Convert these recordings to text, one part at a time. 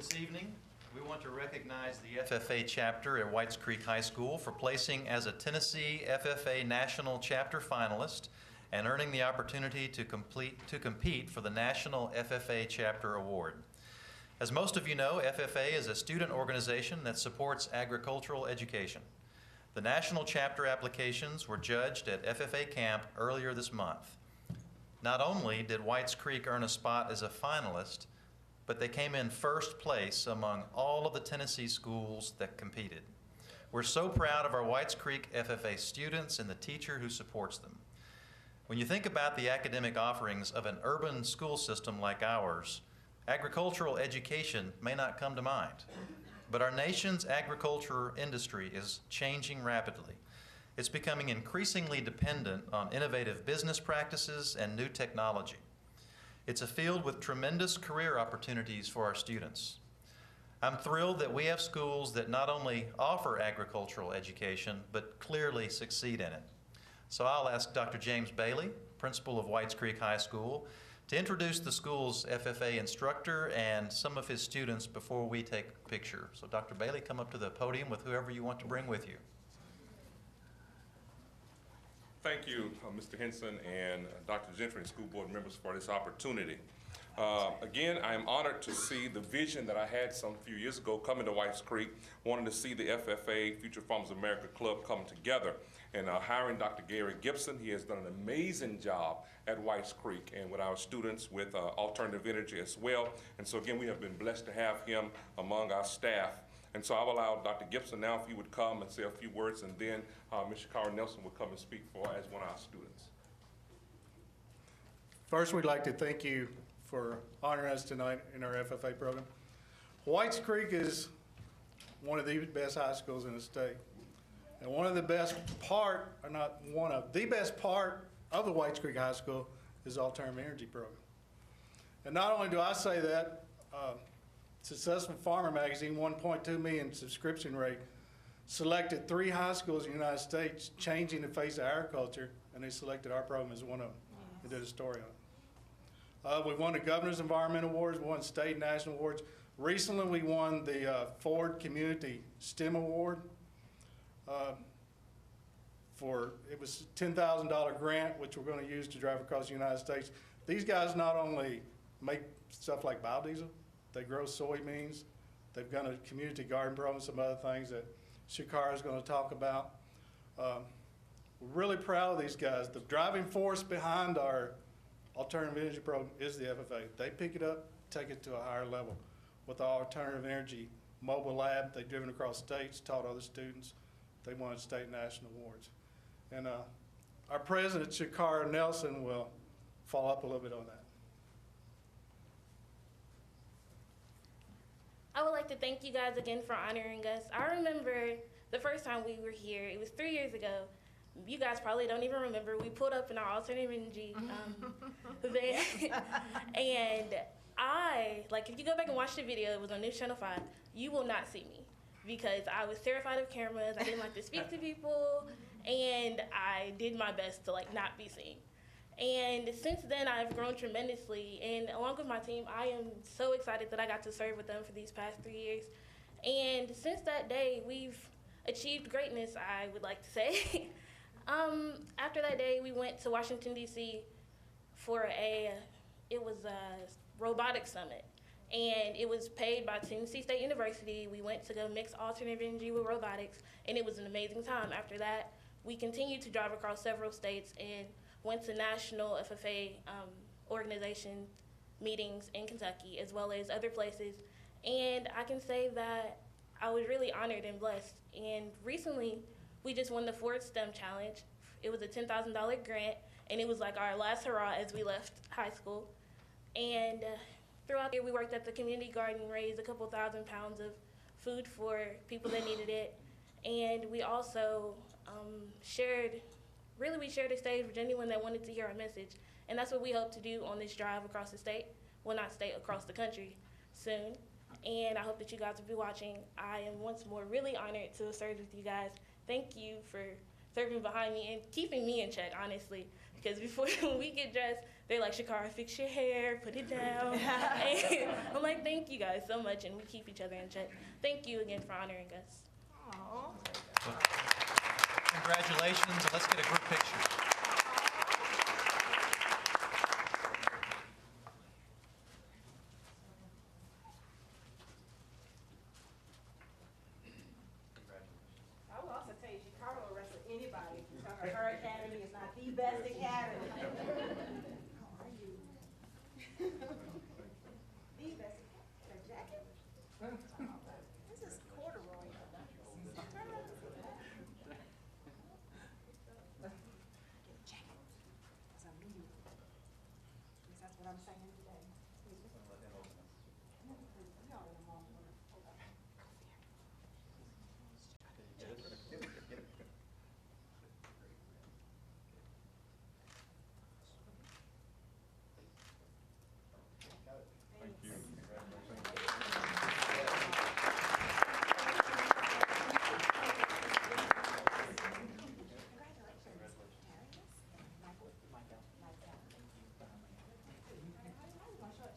This evening, we want to recognize the FFA chapter at Whites Creek High School for placing as a Tennessee FFA National Chapter finalist and earning the opportunity to compete for the National FFA Chapter Award. As most of you know, FFA is a student organization that supports agricultural education. The National Chapter applications were judged at FFA Camp earlier this month. Not only did Whites Creek earn a spot as a finalist, but they came in first place among all of the Tennessee schools that competed. We're so proud of our Whites Creek FFA students and the teacher who supports them. When you think about the academic offerings of an urban school system like ours, agricultural education may not come to mind. But our nation's agriculture industry is changing rapidly. It's becoming increasingly dependent on innovative business practices and new technology. It's a field with tremendous career opportunities for our students. I'm thrilled that we have schools that not only offer agricultural education, but clearly succeed in it. So I'll ask Dr. James Bailey, principal of Whites Creek High School, to introduce the school's FFA instructor and some of his students before we take a picture. So Dr. Bailey, come up to the podium with whoever you want to bring with you. Thank you, Mr. Henson and Dr. Gentry and school board members for this opportunity. Again, I am honored to see the vision that I had some few years ago coming to Whites Creek, wanting to see the FFA, Future Farmers America Club, come together. And hiring Dr. Gary Gibson, he has done an amazing job at Whites Creek and with our students with alternative energy as well. And so again, we have been blessed to have him among our staff. And so I will allow Dr. Gibson now if he would come and say a few words, and then Ms. Shakara Nelson will come and speak for as one of our students. First, we'd like to thank you for honoring us tonight in our FFA program. Whites Creek is one of the best high schools in the state. And one of the best part, or not one of, the best part of the Whites Creek High School is the alternative energy program. And not only do I say that, Successful Farmer magazine, 1.2 million subscription rate, selected 3 high schools in the United States changing the face of agriculture, and they selected our program as one of them. They did a story on it. We won the Governor's Environment Awards, we won state and national awards. Recently, we won the Ford Community STEM Award. It was a $10,000 grant, which we're going to use to drive across the United States. These guys not only make stuff like biodiesel, they grow soybeans. They've got a community garden program, some other things that Shakara is going to talk about. We're really proud of these guys. The driving force behind our alternative energy program is the FFA. They pick it up, take it to a higher level. With our alternative energy mobile lab, they've driven across states, taught other students. They won state and national awards. And our president, Shakara Nelson, will follow up a little bit on that. I would like to thank you guys again for honoring us. I remember the first time we were here, it was 3 years ago. You guys probably don't even remember. We pulled up in our alternative energy van. And if you go back and watch the video, it was on News Channel 5, you will not see me because I was terrified of cameras. I didn't like to speak to people, and I did my best to not be seen. And since then, I've grown tremendously, and along with my team, I am so excited that I got to serve with them for these past 3 years. And since that day, we've achieved greatness, I would like to say. After that day, we went to Washington, D.C. for a robotics summit, and it was paid by Tennessee State University. We went to go mix alternative energy with robotics, and it was an amazing time. After that, we continued to drive across several states and went to national FFA organization meetings in Kentucky as well as other places. And I can say that I was really honored and blessed. And recently, we just won the Ford STEM Challenge. It was a $10,000 grant, and it was like our last hurrah as we left high school. And throughout the year, we worked at the community garden, raised a couple thousand pounds of food for people that needed it. And we also shared a stage with anyone that wanted to hear our message. And that's what we hope to do on this drive across the state, well, not state, across the country soon. And I hope that you guys will be watching. I am once more really honored to serve with you guys. Thank you for serving behind me and keeping me in check, honestly, because before we get dressed, they're like, Shakara, fix your hair, put it down. And I'm like, thank you guys so much, and we keep each other in check. Thank you again for honoring us. Aw. Well, congratulations, and let's get a group picture. I will also tell you, Chicago will wrestle anybody. Her academy is not the best academy. How are you? The best. That jacket? This is corduroy. Get a jacket. So I'm new. At least that's what I'm saying today. No, no, no, no. Hold on.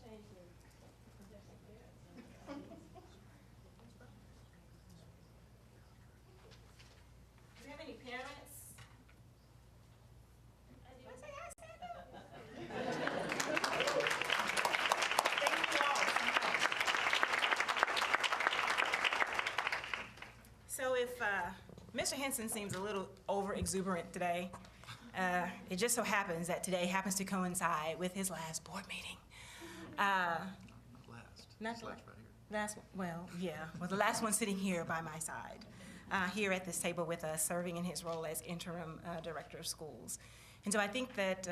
Thank you. Do we have any parents? Let's say hi, stand up. Thank you all so much. So if Mr. Henson seems a little over exuberant today, it just so happens that today happens to coincide with his last board meeting. Not last. Last, well, yeah, well, the last one sitting here by my side, here at this table with us, serving in his role as interim director of schools. And so I think that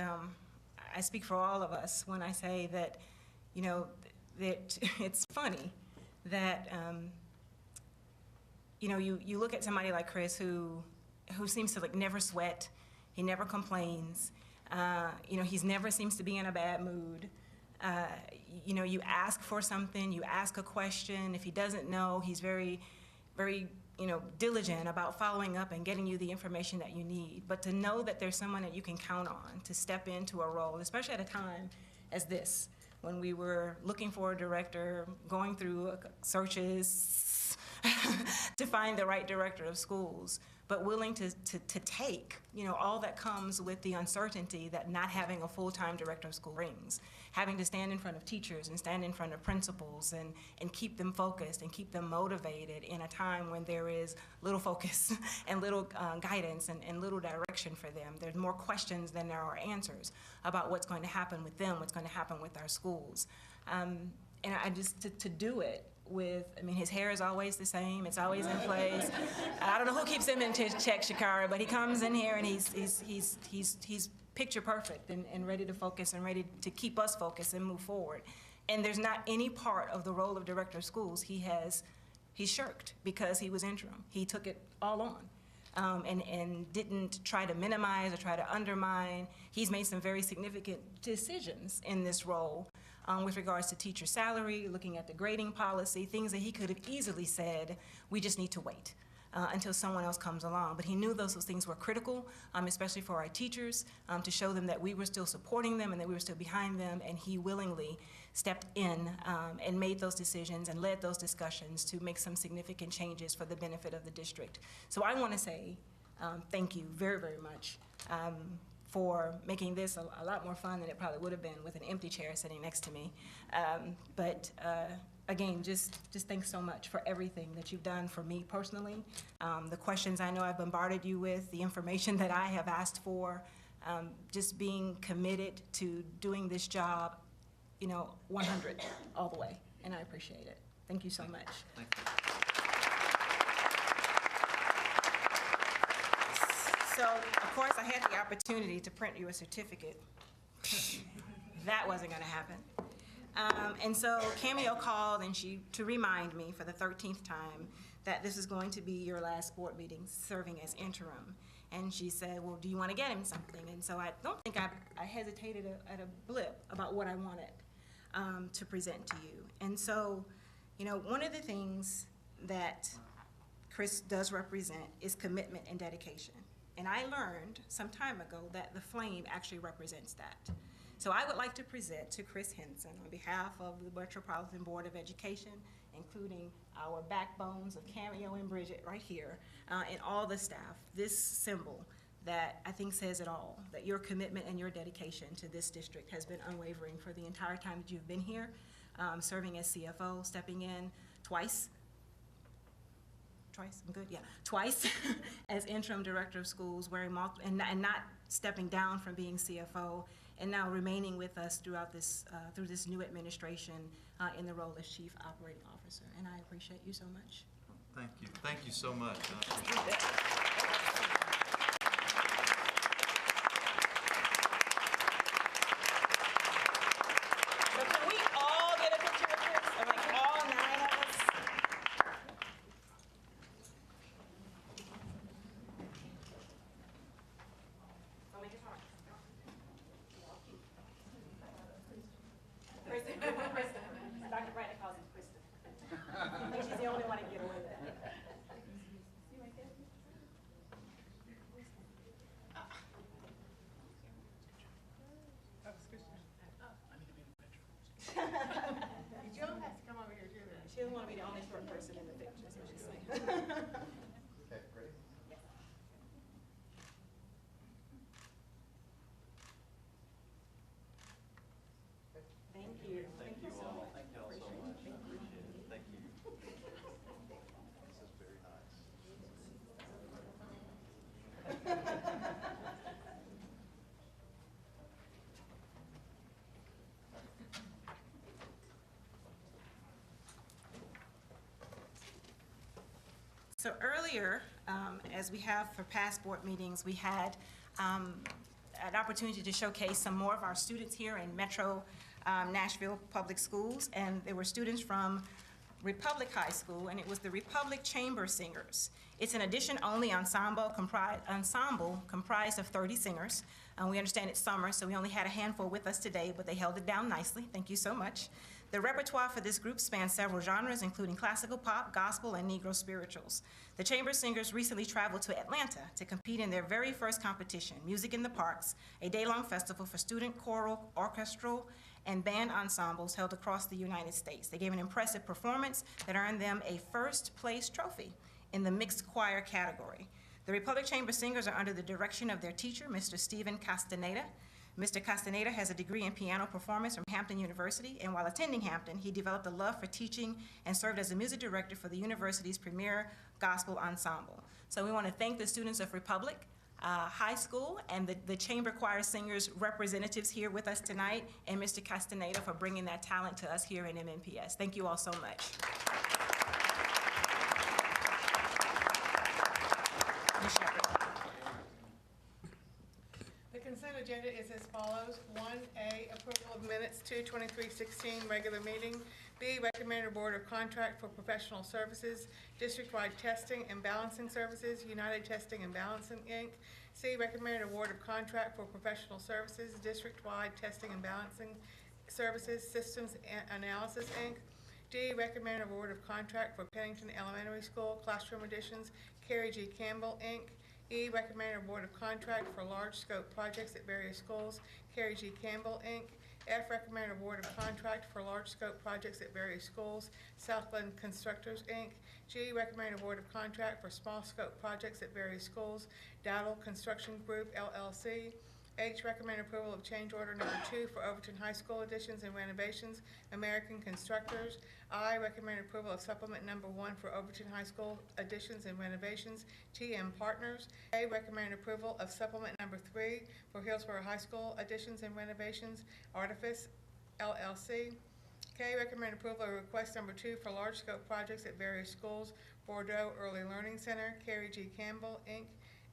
I speak for all of us when I say that, you know, that it's funny that, you know, you look at somebody like Chris who seems to like never sweat, he never complains, you know, he's never seems to be in a bad mood. You know, you ask for something, you ask a question. If he doesn't know, he's very, very, you know, diligent about following up and getting you the information that you need. But to know that there's someone that you can count on to step into a role, especially at a time as this, when we were looking for a director, going through searches to find the right director of schools, but willing to take, you know, all that comes with the uncertainty that not having a full-time director of school brings. Having to stand in front of teachers and stand in front of principals and keep them focused and keep them motivated in a time when there is little focus and little guidance and little direction for them. There's more questions than there are answers about what's going to happen with them, what's going to happen with our schools. And I just, to do it with, I mean, his hair is always the same, it's always in place. I don't know who keeps him in check, Shakara, but he comes in here and he's picture perfect and ready to focus and ready to keep us focused and move forward. And there's not any part of the role of director of schools he shirked because he was interim. He took it all on. And didn't try to minimize or try to undermine. He's made some very significant decisions in this role with regards to teacher salary, looking at the grading policy, things that he could have easily said, we just need to wait until someone else comes along. But he knew those things were critical, especially for our teachers, to show them that we were still supporting them and that we were still behind them, and he willingly stepped in and made those decisions and led those discussions to make some significant changes for the benefit of the district. So I want to say thank you very, very much for making this a lot more fun than it probably would have been with an empty chair sitting next to me. Again, just thanks so much for everything that you've done for me personally. The questions I know I've bombarded you with, the information that I have asked for, just being committed to doing this job, you know, 100 all the way, and I appreciate it. Thank you so much. Thank you. So, of course, I had the opportunity to print you a certificate. That wasn't gonna happen. And so Cameo called and to remind me for the 13th time that this is going to be your last board meeting serving as interim. And she said, well, do you want to get him something? And so I don't think I hesitated at a blip about what I wanted to present to you. And so, you know, one of the things that Chris does represent is commitment and dedication. And I learned some time ago that the flame actually represents that. So I would like to present to Chris Henson on behalf of the Metropolitan Board of Education, including our backbones of Cameo and Bridget right here, and all the staff, this symbol that I think says it all, that your commitment and your dedication to this district has been unwavering for the entire time that you've been here, serving as CFO, stepping in twice, I'm good, yeah, twice as interim director of schools, wearing and not stepping down from being CFO, and now remaining with us throughout this, through this new administration in the role as Chief Operating Officer. And I appreciate you so much. Thank you. Thank you so much. So can we all get a picture of this? Or like all 9 of us? Don't make it hard. Kristen. Dr. Bradley calls him Kristen. I think she's the only one to get away with that. You don't have to come over here, do that. She doesn't want to be the only short person in the picture, that's what she's saying. Okay, great. Thank you. Thank you so much. Thank you all so much. I appreciate it. Thank you. This is very nice. So earlier, as we have for past board meetings, we had an opportunity to showcase some more of our students here in Metro Nashville Public Schools, and there were students from Republic High School, and it was the Republic Chamber Singers. It's an addition-only ensemble comprised of 30 singers. We understand it's summer, so we only had a handful with us today, but they held it down nicely. Thank you so much. The repertoire for this group spans several genres, including classical pop, gospel, and Negro spirituals. The Chamber Singers recently traveled to Atlanta to compete in their very first competition, Music in the Parks, a day-long festival for student choral, orchestral, and band ensembles held across the United States. They gave an impressive performance that earned them a first-place trophy in the mixed choir category. The Republic Chamber Singers are under the direction of their teacher, Mr. Stephen Castaneda. Mr. Castaneda has a degree in piano performance from Hampton University, and while attending Hampton, he developed a love for teaching and served as a music director for the university's premier gospel ensemble. So we want to thank the students of Republic High School and the Chamber Choir Singers representatives here with us tonight, and Mr. Castaneda for bringing that talent to us here in MNPS. Thank you all so much. Ms. Shepherd. The consent agenda is as follows. 1A, approval of minutes, 2/23/16, regular meeting. B, recommended Board of Contract for Professional Services, District-wide Testing and Balancing Services, United Testing and Balancing, Inc. C, recommended award of contract for professional services, District-wide Testing and Balancing Services, Systems Analysis, Inc. D, recommended award of contract for Pennington Elementary School, Classroom Additions, Carrie G. Campbell, Inc. E, recommended award of contract for large scope projects at various schools, Carrie G. Campbell, Inc. F, recommended award of contract for large scope projects at various schools, Southland Constructors, Inc. G, recommended award of contract for small scope projects at various schools, Dowdle Construction Group, LLC. H, recommend approval of change order number 2 for Overton High School additions and renovations, American Constructors. I, recommend approval of supplement number 1 for Overton High School additions and renovations, TM Partners. A, recommend approval of supplement number 3 for Hillsborough High School additions and renovations, Artifice, LLC. K, recommend approval of request number 2 for large scope projects at various schools, Bordeaux Early Learning Center, Carrie G. Campbell, Inc.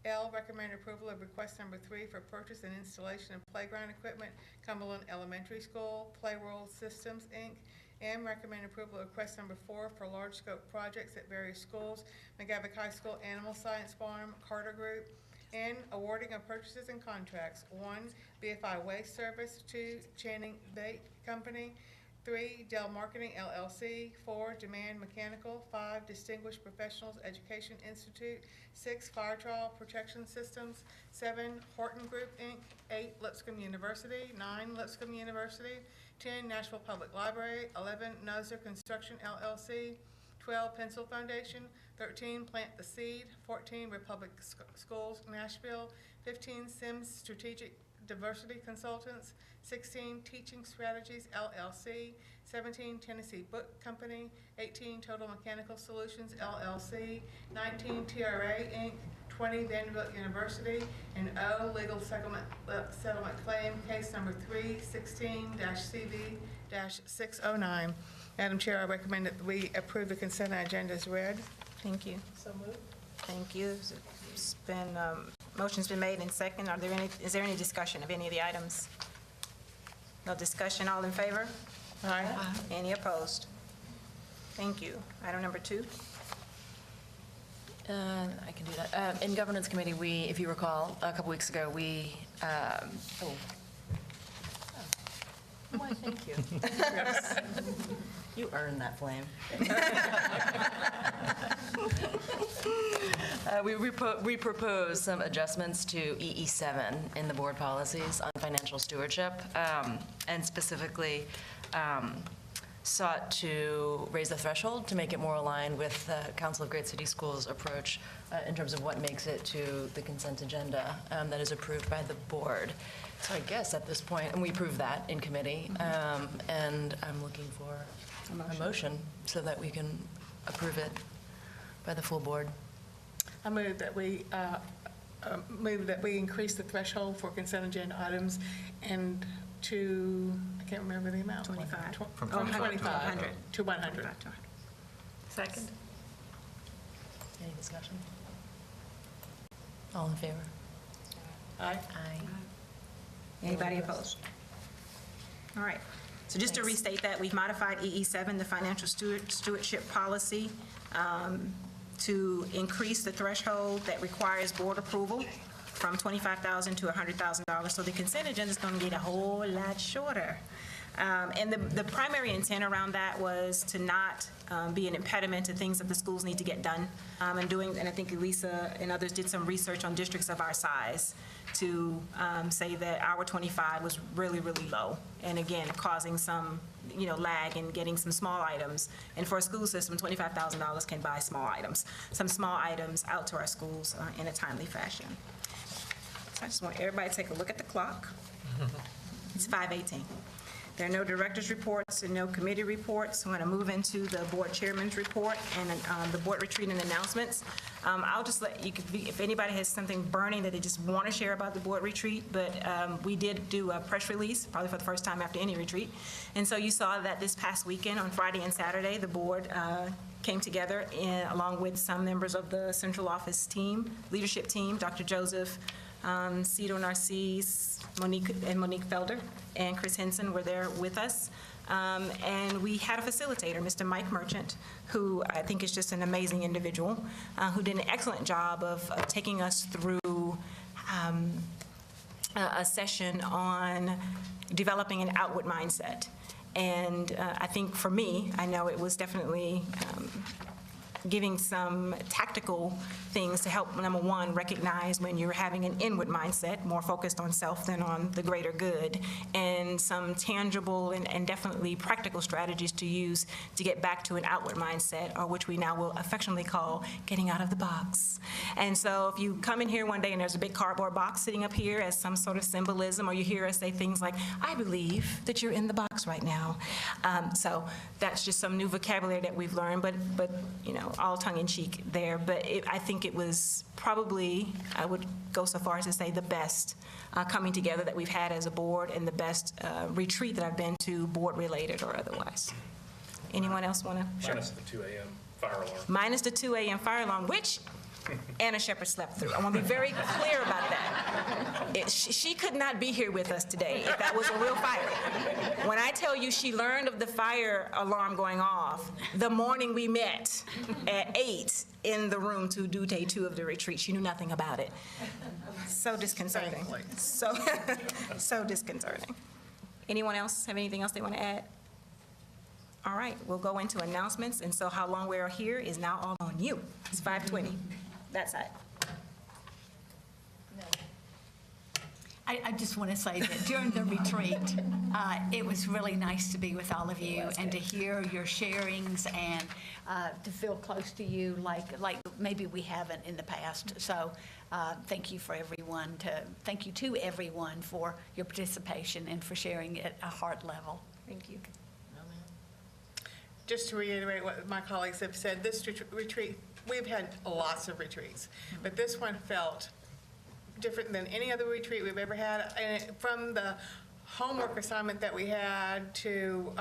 L, recommend approval of request number 3 for purchase and installation of playground equipment, Cumberland Elementary School, Playworld Systems, Inc. M, recommend approval of request number 4 for large scope projects at various schools, McGavock High School Animal Science Farm, Carter Group. N, awarding of purchases and contracts. 1, BFI Waste Service. 2, Channing Bait Company. 3, Dell Marketing LLC. 4, Demand Mechanical. 5, Distinguished Professionals Education Institute. 6, Fire Trial Protection Systems. 7, Horton Group, Inc. 8, Lipscomb University. 9, Lipscomb University. 10, Nashville Public Library. 11, Nozer Construction LLC. 12, Pencil Foundation. 13, Plant the Seed. 14, Republic Schools, Nashville. 15, Sims Strategic Diversity Consultants. 16, Teaching Strategies LLC. 17, Tennessee Book Company. 18, Total Mechanical Solutions LLC. 19, TRA Inc. 20, Vanderbilt University. And O, Legal Settlement Claim, case number 316-CV-609. Madam Chair, I recommend that we approve the consent agenda as read. Thank you. So moved. Thank you. It's been, motion's been made and second. Is there any discussion of any of the items? No discussion, all in favor? Aye. Any opposed? Thank you. Item number 2. I can do that. In Governance Committee, if you recall, a couple weeks ago, why, thank you. You earned that flame. We proposed some adjustments to EE7 in the board policies on financial stewardship, and specifically sought to raise the threshold to make it more aligned with the Council of Great City Schools approach in terms of what makes it to the consent agenda that is approved by the board. So I guess at this point, and we approved that in committee, and I'm looking for a motion so that we can approve it by the full board. I move that we increase the threshold for consent agenda items and to, I can't remember the amount. 25. From 25 100. to 100. Second. Any discussion? All in favor? Aye. Aye. Anybody opposed? All right. So just to restate that, we've modified EE7, the financial stewardship policy, to increase the threshold that requires board approval from $25,000 to $100,000. So the consent agenda is going to get a whole lot shorter. And the primary intent around that was to not be an impediment to things that the schools need to get done. And I think Elisa and others did some research on districts of our size to say that our 25 was really, really low. And again, causing some, lag in getting some small items. And for a school system, $25,000 can buy small items, some small items out to our schools in a timely fashion. So I just want everybody to take a look at the clock. It's 5:18. There are no director's reports and no committee reports. I'm going to move into the board chairman's report and the board retreat and announcements. I'll just let you, if anybody has something burning that they just want to share about the board retreat, but we did do a press release, probably for the first time after any retreat. And so you saw that this past weekend, on Friday and Saturday, the board came together along with some members of the central office team, leadership team, Dr. Joseph, Cito Narcisse, Monique Felder, and Chris Henson were there with us. And we had a facilitator, Mr. Mike Merchant, who I think is just an amazing individual, who did an excellent job of taking us through a session on developing an outward mindset. And I think for me, I know it was definitely giving some tactical things to help, number one, recognize when you're having an inward mindset, more focused on self than on the greater good, and some tangible and definitely practical strategies to use to get back to an outward mindset, or which we now will affectionately call getting out of the box. And so if you come in here one day and there's a big cardboard box sitting up here as some sort of symbolism, or you hear us say things like, I believe that you're in the box right now. So that's just some new vocabulary that we've learned, but all tongue-in-cheek there. But I think it was probably, I would go so far as to say, the best coming together that we've had as a board, and the best retreat that I've been to, board-related or otherwise. Anyone else want to? Minus the 2 a.m. fire alarm. Minus the 2 a.m. fire alarm, which Anna Shepherd slept through. I want to be very clear about that. She could not be here with us today if that was a real fire. When I tell you she learned of the fire alarm going off the morning we met at 8 in the room to do day 2 of the retreat, she knew nothing about it. So disconcerting. So disconcerting. Anyone else have anything else they want to add? All right, we'll go into announcements, and so how long we are here is now all on you. It's 5:20. That side. I just want to say that during the retreat, it was really nice to be with all of you and to hear your sharings and to feel close to you like maybe we haven't in the past. So thank you to everyone for your participation and for sharing at a heart level. Thank you. Just to reiterate what my colleagues have said, this retreat, we've had lots of retreats, but this one felt different than any other retreat we've ever had. And from the homework assignment that we had to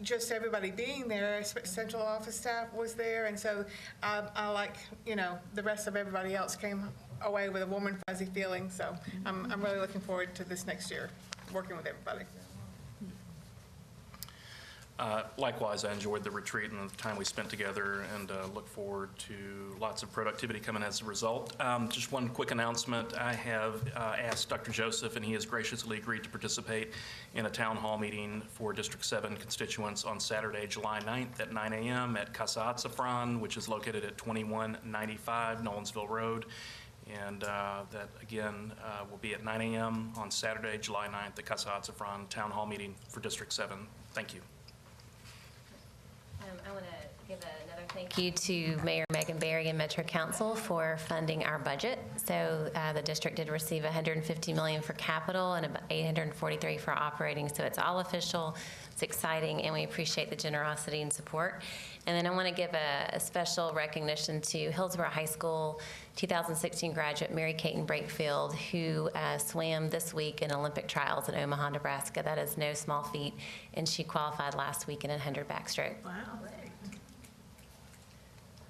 just everybody being there, central office staff was there, and so I like, the rest of everybody else came away with a warm and fuzzy feeling. So I'm really looking forward to this next year, working with everybody. Likewise, I enjoyed the retreat and the time we spent together, and look forward to lots of productivity coming as a result. Just one quick announcement. I have asked Dr. Joseph, and he has graciously agreed to participate in a town hall meeting for District 7 constituents on Saturday, July 9th at 9 a.m. at Casa Atzafran, which is located at 2195 Nolensville Road. And that, again, will be at 9 a.m. on Saturday, July 9th at Casa Atzafran, town hall meeting for District 7. Thank you. I want to give another thank you to Mayor Megan Berry and Metro Council for funding our budget. So the district did receive $150 million for capital and about $843 for operating. So it's all official. It's exciting, and we appreciate the generosity and support. And then I want to give a special recognition to Hillsborough High School 2016 graduate Mary Caton Brakefield, who swam this week in Olympic trials in Omaha, Nebraska. That is no small feat, and she qualified last week in a 100 backstroke. Wow.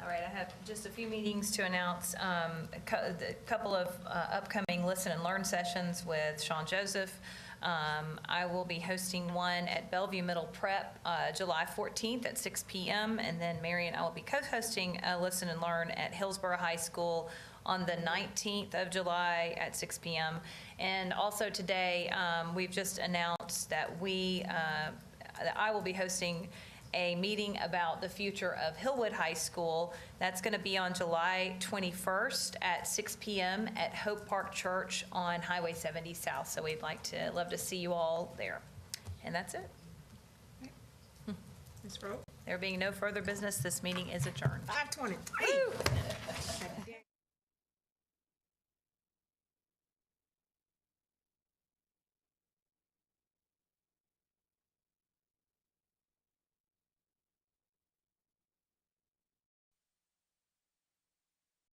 All right, I have just a few meetings to announce. A couple of upcoming Listen and Learn sessions with Sean Joseph. I will be hosting one at Bellevue Middle Prep July 14th at 6 p.m. And then Mary and I will be co-hosting a Listen and Learn at Hillsborough High School on the 19th of July at 6 p.m. And also today, we've just announced that I will be hosting a meeting about the future of Hillwood High School. That's going to be on July 21st at 6 p.m. at Hope Park Church on Highway 70 South. So we'd love to see you all there. And that's it. Ms. Rowe? There being no further business, this meeting is adjourned. 5:23.